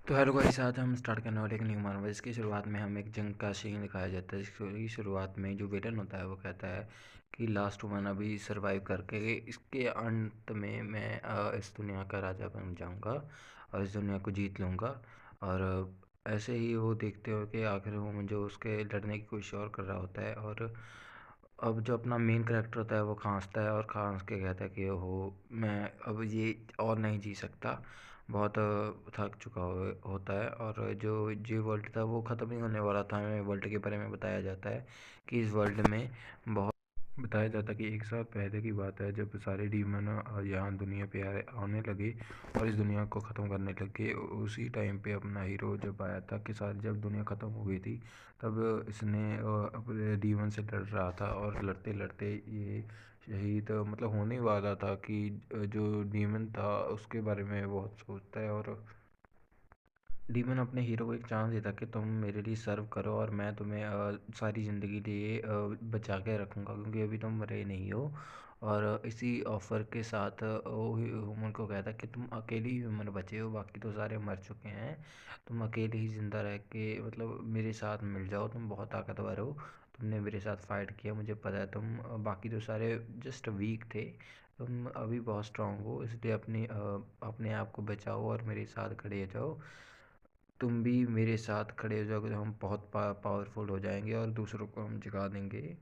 तो hello guys, आज हम स्टार्ट करने वाले एक न्यू मार्वल। इसकी शुरुआत में हम एक जंग का सीन दिखाया जाता है। इसकी शुरुआत में जो विलन होता है वो कहता है कि लास्ट वन अभी सरवाइव करके इसके अंत में मैं इस दुनिया का राजा बन जाऊंगा और इस दुनिया को जीत लूंगा। और ऐसे ही वो देखते हो कि आखिर वो जो उसके लड़ने की कोशिश और कर रहा होता है। और अब जो अपना मेन करेक्टर होता है वो खांसता है और खांस के कहता है कि हो, मैं अब ये और नहीं जी सकता, बहुत थक चुका होता है। और जो वर्ल्ड था वो ख़त्म ही होने वाला था। हमें वर्ल्ड के बारे में बताया जाता है कि इस वर्ल्ड में बहुत बताया जाता है कि एक साल पहले की बात है जब सारे डीमन यहाँ दुनिया पे आने लगे और इस दुनिया को ख़त्म करने लगे। उसी टाइम पे अपना हीरो जब आया था कि सारी जब दुनिया ख़त्म हो गई थी तब इसने अपने डीमन से लड़ रहा था। और लड़ते लड़ते ये शहीद मतलब होने वाला था कि जो डीमन था उसके बारे में बहुत सोचता है। और डीमन अपने हीरो को एक चांस देता कि तुम मेरे लिए सर्व करो और मैं तुम्हें सारी ज़िंदगी लिए बचा के रखूँगा, क्योंकि अभी तुम मरे नहीं हो। और इसी ऑफ़र के साथ वो ह्यूमन को कहता कि तुम अकेले ही ह्यूमन बचे हो, बाकी तो सारे मर चुके हैं। तुम अकेले ही ज़िंदा रह के मतलब मेरे साथ मिल जाओ, तुम बहुत ताकतवर हो, तुमने मेरे साथ फाइट किया, मुझे पता है। तुम बाकी तो सारे जस्ट वीक थे, तुम अभी बहुत स्ट्रांग हो, इसलिए अपने आप को बचाओ और मेरे साथ खड़े हो जाओ। तुम भी मेरे साथ खड़े हो जाओगे तो हम बहुत पावरफुल हो जाएंगे और दूसरों को हम जगा देंगे,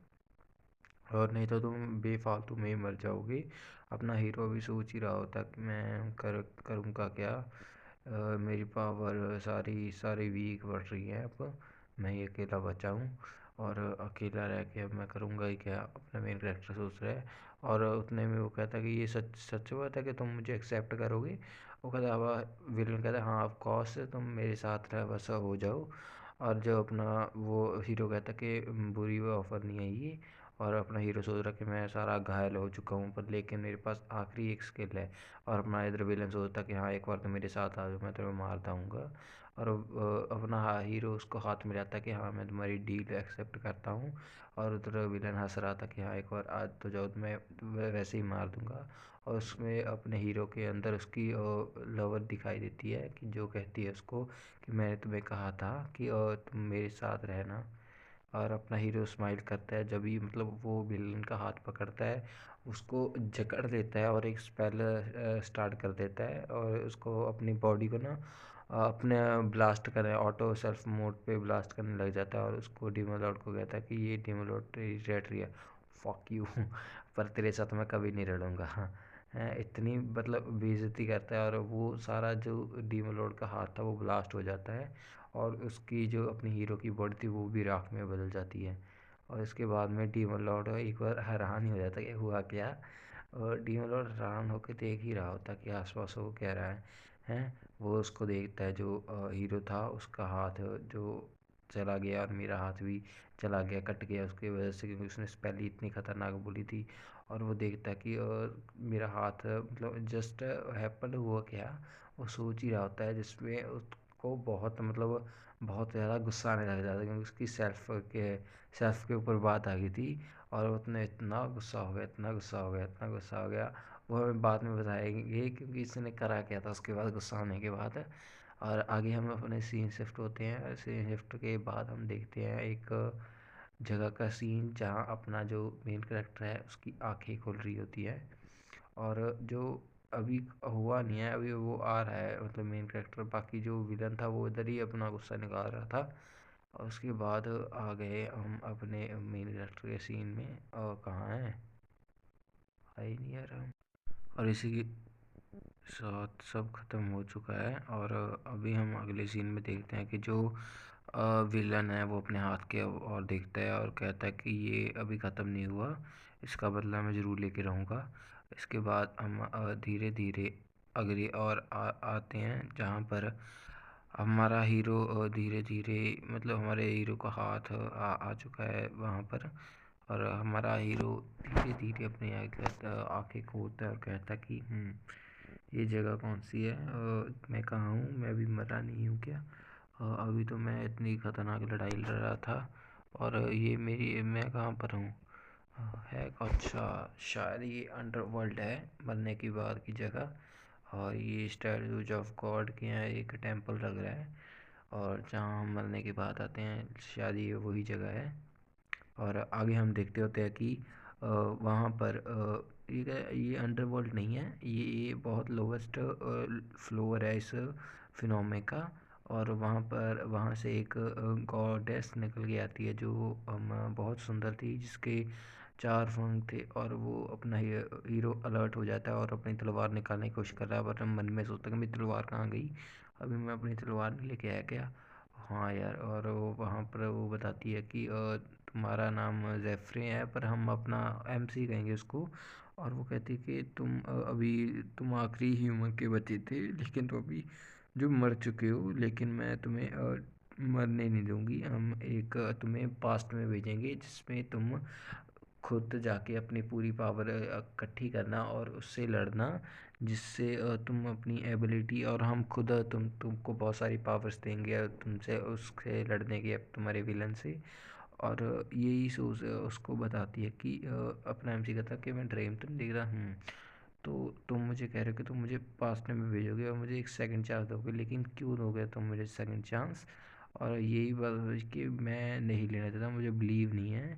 और नहीं तो तुम बेफालतू में ही मर जाओगे। अपना हीरो भी सोच ही रहा होता कि मैं करूँगा क्या। मेरी पावर सारी सारी वीक बढ़ रही है, अब मैं ही अकेला बचा हूँ और अकेला रह के अब मैं करूँगा ही क्या, अपना मेन कैरेक्टर सोच रहा है। और उतने में वो कहता है कि ये सच सच बात है कि तुम मुझे एक्सेप्ट करोगे। वो कहता है, विलन कहता है हाँ ऑफ कोर्स, तुम मेरे साथ रह बस हो जाओ। और जो अपना वो हीरो कहता है कि बुरी वो ऑफ़र नहीं है ये। और अपना हीरो सोच रहा है कि मैं सारा घायल हो चुका हूँ पर लेकिन मेरे पास आखिरी एक स्किल है। और अपना इधर विलन सोचता कि हाँ एक बार तो मेरे साथ आ जाओ, मैं तुम्हें मार दूँगा। और अपना हीरो उसको हाथ मिलाता है कि हाँ मैं तुम्हारी डील एक्सेप्ट करता हूँ। और उधर विलन हंस रहा था कि हाँ एक बार आज तो जाओ, मैं वैसे ही मार दूँगा। और उसमें अपने हीरो के अंदर उसकी लवर दिखाई देती है कि जो कहती है उसको कि मैंने तुम्हें कहा था कि तुम मेरे साथ रहना। और अपना हीरो स्माइल करता है जब भी मतलब वो विलन का हाथ पकड़ता है, उसको जकड़ लेता है और एक स्पेल स्टार्ट कर देता है और उसको अपनी बॉडी को ना अपने ब्लास्ट करने ऑटो सेल्फ मोड पे ब्लास्ट करने लग जाता है। और उसको डीमन लॉर्ड को कहता है कि ये डीमन लॉर्ड रेड रही है, फक यू पर तेरे साथ मैं कभी नहीं लड़ूंगा। हैं, इतनी मतलब बेइज्जती करता है और वो सारा जो डीमन लॉर्ड का हाथ था वो ब्लास्ट हो जाता है। और उसकी जो अपनी हीरो की बॉडी थी वो भी राख में बदल जाती है। और इसके बाद में डीमन लॉर्ड एक बार हैरान ही हो जाता है कि हुआ क्या। और डीमन लॉर्ड हैरान होकर देख ही रहा होता कि आसपास वो कह रहा है। हैं, वो उसको देखता है जो हीरो था उसका हाथ जो चला गया, और मेरा हाथ भी चला गया, कट गया उसकी वजह से, क्योंकि उसने पहले इतनी खतरनाक बोली थी। और वो देखता है कि मेरा हाथ मतलब जस्ट हैपन हुआ क्या, वो सोच ही रहा होता है, जिसमें उसको बहुत मतलब बहुत ज़्यादा गुस्सा आने लग जाता है, क्योंकि उसकी सेल्फ के ऊपर बात आ गई थी। और उसने इतना गुस्सा हो गया, इतना गुस्सा हो गया, इतना गुस्सा हो गया, वो हमें बाद में बताएंगे क्योंकि इसने करा क्या था उसके बाद गुस्सा होने के बाद। और आगे हम अपने सीन शिफ्ट होते हैं। सीन शिफ्ट के बाद हम देखते हैं एक जगह का सीन जहाँ अपना जो मेन कैरेक्टर है उसकी आंखें खुल रही होती है। और जो अभी हुआ नहीं है, अभी वो आ रहा है मतलब मेन कैरेक्टर, बाकी जो विलन था वो इधर ही अपना गुस्सा निकाल रहा था। और उसके बाद आ गए हम अपने मेन कैरेक्टर के सीन में, और कहाँ है, आई नहीं यार हम। और इसी के साथ सब खत्म हो चुका है। और अभी हम अगले सीन में देखते हैं कि जो विलन है वो अपने हाथ के और देखता है और कहता है कि ये अभी ख़त्म नहीं हुआ, इसका बदला मैं ज़रूर लेके रहूँगा। इसके बाद हम धीरे धीरे अगले और आते हैं जहाँ पर हमारा हीरो धीरे धीरे मतलब हमारे हीरो का हाथ आ चुका है वहाँ पर। और हमारा हीरो धीरे धीरे अपनी आँखें खोलता है और कहता है कि ये जगह कौन सी है, मैं कहाँ हूँ, मैं अभी मरा नहीं हूँ क्या। अभी तो मैं इतनी खतरनाक लड़ाई लड़ रहा था और ये मेरी मैं कहाँ पर हूँ। है अच्छा, शायद ये अंडरवर्ल्ड है, मरने के बाद की जगह। और ये स्टैचूज ऑफ गॉड के यहाँ एक टेम्पल लग रहा है, और जहाँ हम मरने के बाद आते हैं शायद ये वही जगह है। और आगे हम देखते होते हैं कि वहाँ पर ये अंडरवर्ल्ड नहीं है, ये बहुत लोवेस्ट फ्लोर है इस फिनोमे का। और वहाँ से एक गॉडेस निकल के आती है जो बहुत सुंदर थी, जिसके 4 पंख थे, और वो अपना हीरो अलर्ट हो जाता है और अपनी तलवार निकालने की कोशिश कर रहा है, पर मन में सोचता है कि मेरी तलवार कहाँ गई, अभी मैं अपनी तलवार नहीं लेके आया क्या। हाँ यार, और वो वहाँ पर वो बताती है कि तुम्हारा नाम जेफरे है, पर हम अपना एमसी कहेंगे उसको। और वो कहती है कि अभी तुम आखिरी ह्यूमन के बचे थे, लेकिन तुम अभी जो मर चुके हो, लेकिन मैं तुम्हें मरने नहीं दूंगी। हम एक तुम्हें पास्ट में भेजेंगे, जिसमें तुम खुद जाके अपनी पूरी पावर इकट्ठी करना और उससे लड़ना, जिससे तुम अपनी एबिलिटी, और हम खुद तुमको बहुत सारी पावर्स देंगे तुमसे उससे लड़ने की, अब तुम्हारे विलन से। और यही सोच उसको बताती है कि अपना एमसी कहता है कि मैं ड्रीम तो नहीं देख रहा हूँ। तो तुम मुझे कह रहे हो कि तुम मुझे पास्ट में भेजोगे और मुझे एक सेकंड चांस दोगे, लेकिन क्यों दोगे तुम मुझे सेकंड चांस। और यही बात है कि मैं नहीं लेना चाहता, मुझे बिलीव नहीं है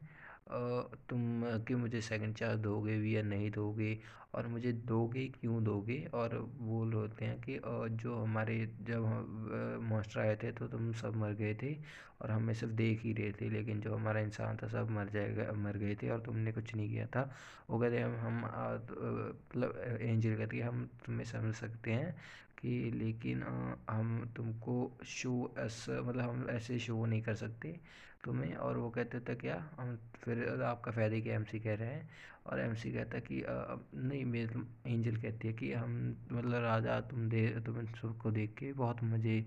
तुम कि मुझे सेकंड चांस दोगे भी या नहीं दोगे, और मुझे दोगे क्यों दोगे। और वो होते हैं कि जो हमारे जब मॉन्स्टर आए थे तो तुम सब मर गए थे, और हमें सिर्फ देख ही रहे थे, लेकिन जो हमारा इंसान था सब मर गए थे, और तुमने कुछ नहीं किया था। वो कहते हैं हम मतलब एंजल कहती है हम तुम्हें समझ सकते हैं कि, लेकिन हम तुमको शो एस मतलब हम ऐसे शो नहीं कर सकते तुम्हें। और वो कहते थे क्या हम फिर आपका फ़ायदे की एमसी कह रहे हैं। और एमसी कहता है कि नहीं, मेरे एंजल कहती है कि हम मतलब राजा तुम सबको देख के बहुत मज़े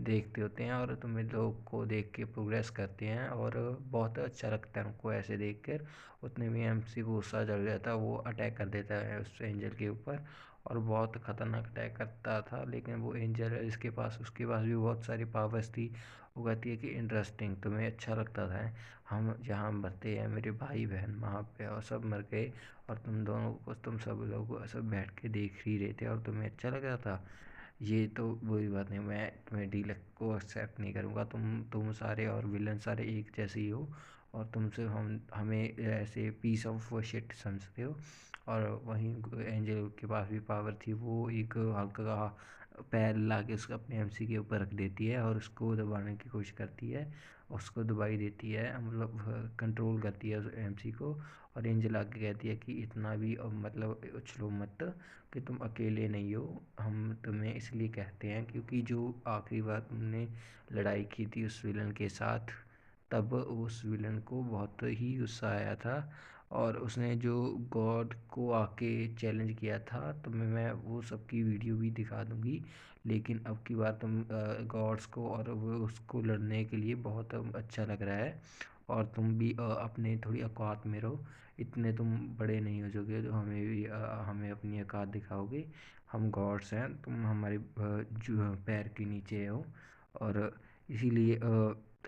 देखते होते हैं, और तुम्हें लोग को देख के प्रोग्रेस करते हैं, और बहुत अच्छा लगता है हमको ऐसे देख कर। उतने में एमसी को गुस्सा चढ़ जाता है, वो अटैक कर देता है उस एंजल के ऊपर, और बहुत ख़तरनाक अटैक करता था। लेकिन वो एंजल इसके पास उसके पास भी बहुत सारी पावर्स थी। वो कहती है कि इंटरेस्टिंग, तुम्हें अच्छा लगता था हम जहाँ मरते हैं मेरे भाई बहन वहाँ पे, और सब मर गए, और तुम दोनों को तुम सब लोग सब बैठ के देख ही रहे थे और तुम्हें अच्छा लग रहा था। ये तो बुरी बात नहीं, मैं तुम्हें डील को एक्सेप्ट नहीं करूँगा। तुम सारे और विलन सारे एक जैसे ही हो, और तुमसे हम हमें ऐसे पीस ऑफ शिट समझते हो। और वहीं एंजल के पास भी पावर थी, वो एक हल्का का पैर ला के उसको अपने एमसी के ऊपर रख देती है, और उसको दबाने की कोशिश करती है, उसको दबाई देती है, मतलब कंट्रोल करती है उस एमसी को। और एंजल आके कहती है कि इतना भी मतलब उछलो मत, कि तुम अकेले नहीं हो। हम तुम्हें इसलिए कहते हैं क्योंकि जो आखिरी बार तुमने लड़ाई की थी उस विलन के साथ, तब उस विलन को बहुत ही गुस्सा आया था, और उसने जो गॉड को आके चैलेंज किया था। तो मैं वो सबकी वीडियो भी दिखा दूंगी, लेकिन अब की बार तुम गॉड्स को और वो उसको लड़ने के लिए बहुत अच्छा लग रहा है। और तुम भी अपने थोड़ी औकात में रहो, इतने तुम बड़े नहीं हो जाओगे तो हमें भी हमें अपनी औकात दिखाओगे। हम गॉड्स हैं, तुम हमारे जो पैर के नीचे हो। और इसीलिए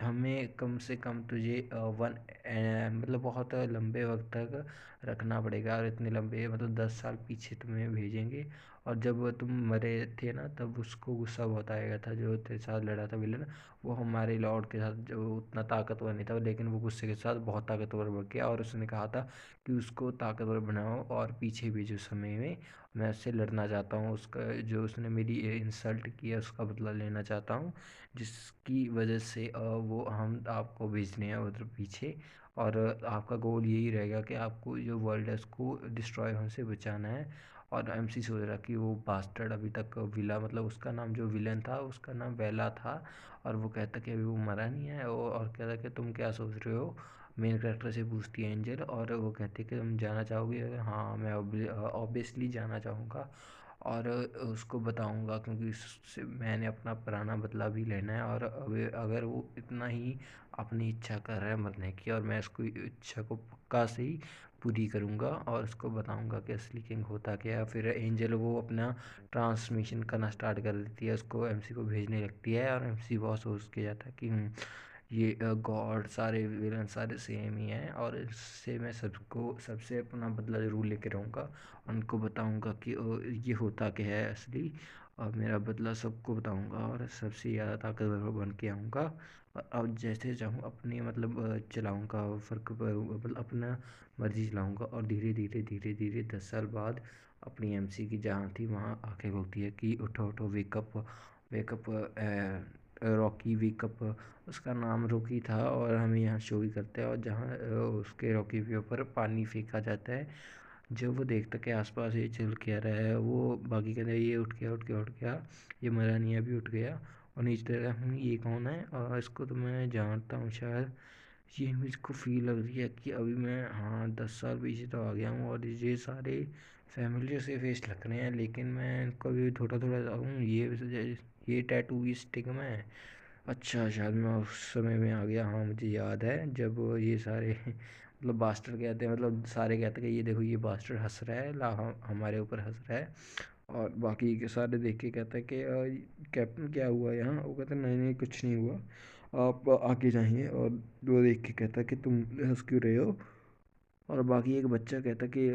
हमें कम से कम तुझे मतलब बहुत लंबे वक्त तक रखना पड़ेगा, और इतने लंबे मतलब 10 साल पीछे तुम्हें भेजेंगे। और जब तुम मरे थे ना, तब उसको गुस्सा बहुत आएगा था जो तेरे साथ लड़ा था विलन। वो हमारे लॉर्ड के साथ जो उतना ताकतवर नहीं था, लेकिन वो गुस्से के साथ बहुत ताकतवर बढ़ गया, और उसने कहा था कि उसको ताकतवर बनाओ और पीछे भेजो समय में, मैं उससे लड़ना चाहता हूँ। उसका जो उसने मेरी इंसल्ट किया उसका बदला लेना चाहता हूँ, जिसकी वजह से वो हम आपको भेजने हैं उधर पीछे। और आपका गोल यही रहेगा कि आपको जो वर्ल्ड है उसको डिस्ट्रॉय होने से बचाना है। और एमसी सोच रहा कि वो बास्टर्ड अभी तक विला, मतलब उसका नाम जो विलन था उसका नाम वेला था, और वो कहता कि अभी वो मरा नहीं है। और कहता कि तुम क्या सोच रहे हो, मेन कैरेक्टर से पूछती है एंजल। और वो कहती है कि तुम जाना चाहोगे, हाँ मैं ऑब्वियसली जाना चाहूँगा, और उसको बताऊंगा क्योंकि उससे मैंने अपना पुराना बदला भी लेना है। और अगर वो इतना ही अपनी इच्छा कर रहा है मरने की, और मैं उसको इच्छा को पक्का से ही पूरी करूंगा, और उसको बताऊंगा कि असली किंग होता क्या है। फिर एंजल वो अपना ट्रांसमिशन करना स्टार्ट कर देती है, उसको एमसी को भेजने लगती है, और एमसी बहुत सोच के जाता है कि ये गॉड सारे विलन सारे सेम ही हैं, और इससे मैं सबको सबसे अपना बदला ज़रूर लेके रहूँगा। उनको बताऊँगा कि ये होता क्या है असली, और मेरा बदला सबको बताऊँगा, और सबसे ज़्यादा ताकतवर बन के आऊँगा। और अब जैसे चाहूँ अपनी मतलब चलाऊँगा, फ़र्क मतलब अपना मर्ज़ी चलाऊँगा, और धीरे धीरे धीरे धीरे 10 साल बाद अपनी एमसी की जहाँ थी वहाँ आके बोलती है कि उठो उठो, वेकअप वेकअप, रॉकी वेकअप। उसका नाम रॉकी था, और हमें यहाँ शो भी करता है, और जहाँ उसके रॉकी के ऊपर पानी फेंका जाता है। जब वो देखता कि आसपास ये चल क्या रहा है, वो बाकी कहते हैं ये उठ गया उठ गया उठ गया, ये मरा नहीं है, अभी उठ गया। और नीचे देखता है ये कौन है, और इसको तो मैं जानता हूँ शायद। ये मुझको फील लग रही है कि अभी मैं, हाँ, 10 साल पीछे तो आ गया हूँ, और ये सारे फैमिलियर से फेस लग रहे हैं, लेकिन मैं इनको अभी थोड़ा थोड़ा हूँ। ये टैटू भी स्टिक में है। अच्छा, शायद मैं उस समय में आ गया। हाँ, मुझे याद है जब ये सारे मतलब बास्टर कहते हैं, मतलब सारे कहते हैं कि ये देखो ये बास्टर हंस रहा है, ला हमारे ऊपर हंस रहा है। और बाकी के सारे देख के कहते हैं कि कैप्टन क्या हुआ यहाँ, वो कहते हैं नहीं नहीं कुछ नहीं हुआ, आप आगे जाइए। और वो देख के कहता है कि तुम हंस क्यों रहे हो। और बाकी एक बच्चा कहता कि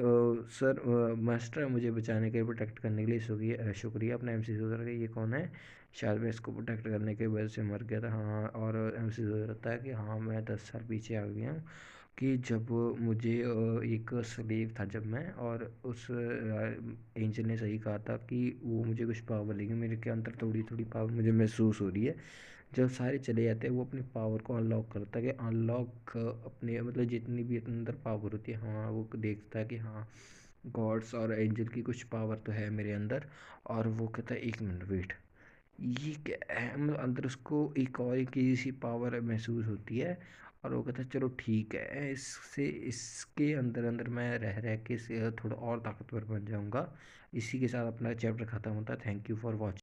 सर, मास्टर मुझे बचाने के लिए, प्रोटेक्ट करने के लिए शुक्रिया शुक्रिया। अपना एमसी सोच कि ये कौन है, शायद मैं इसको प्रोटेक्ट करने की वजह से मर गया था। हाँ, और एमसी सोच रहता है कि हाँ मैं 10 साल पीछे आ गया हूँ, कि जब मुझे एक स्लेव था जब मैं, और उस एंजल ने सही कहा था कि वो मुझे कुछ पावर लेगी, मेरे के अंदर थोड़ी थोड़ी पावर मुझे महसूस हो रही है। जब सारे चले जाते हैं वो अपनी पावर को अनलॉक करता है, कि अनलॉक अपने मतलब जितनी भी अपने अंदर पावर होती है, हाँ वो देखता है कि हाँ गॉड्स और एंजल की कुछ पावर तो है मेरे अंदर। और वो कहता है 1 मिनट वेट, ये क्या है, मतलब अंदर उसको एक सी पावर महसूस होती है। और वो कहता है चलो ठीक है, इससे इसके अंदर अंदर मैं रह रह के थोड़ा और ताकतवर बन जाऊंगा। इसी के साथ अपना चैप्टर ख़त्म होता है। Thank you for watching.